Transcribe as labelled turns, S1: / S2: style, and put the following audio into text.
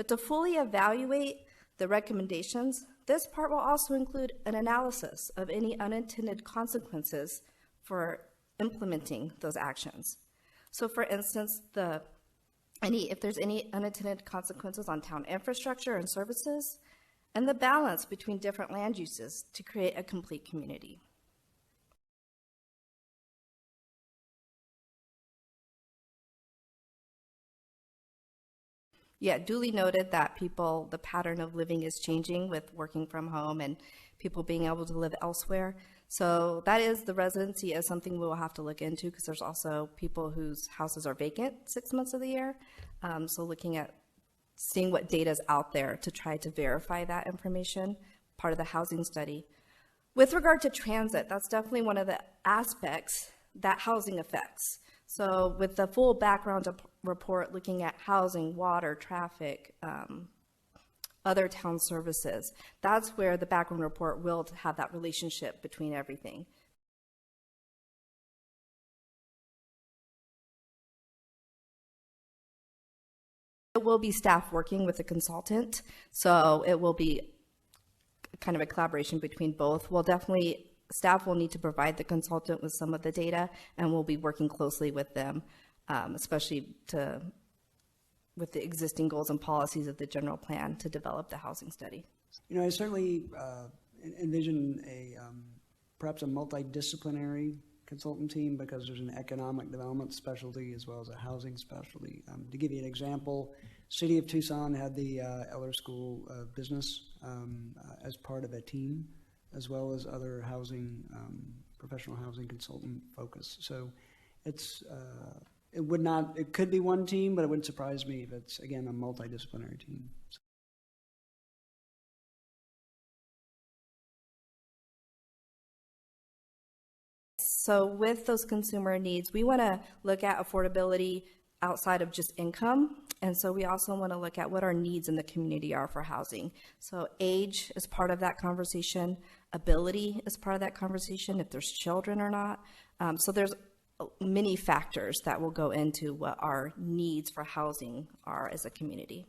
S1: But to fully evaluate the recommendations, this part will also include an analysis of any unintended consequences for implementing those actions. So for instance, if there's any unintended consequences on town infrastructure and services, and the balance between different land uses to create a complete community. Yeah, duly noted that the pattern of living is changing with working from home and people being able to live elsewhere. So that is, the residency is something we will have to look into, because there's also people whose houses are vacant 6 months of the year. So looking at seeing what data is out there to try to verify that information, part of the housing study. With regard to transit, that's definitely one of the aspects that housing affects. So with the full background report looking at housing, water, traffic, other town services, that's where the background report will have that relationship between everything. It will be staff working with a consultant, so it will be kind of a collaboration between both. Staff will need to provide the consultant with some of the data, and we'll be working closely with them, especially with the existing goals and policies of the general plan to develop the housing study.
S2: You know, I certainly envision perhaps a multidisciplinary consultant team, because there's an economic development specialty as well as a housing specialty. To give you an example, City of Tucson had the Eller School of Business as part of a team, as well as other housing, professional housing consultant focus. So it could be one team, but it wouldn't surprise me if it's, again, a multidisciplinary team.
S1: So with those consumer needs, we want to look at affordability outside of just income. And so we also want to look at what our needs in the community are for housing. So age is part of that conversation. Ability is part of that conversation, if there's children or not. So there's many factors that will go into what our needs for housing are as a community.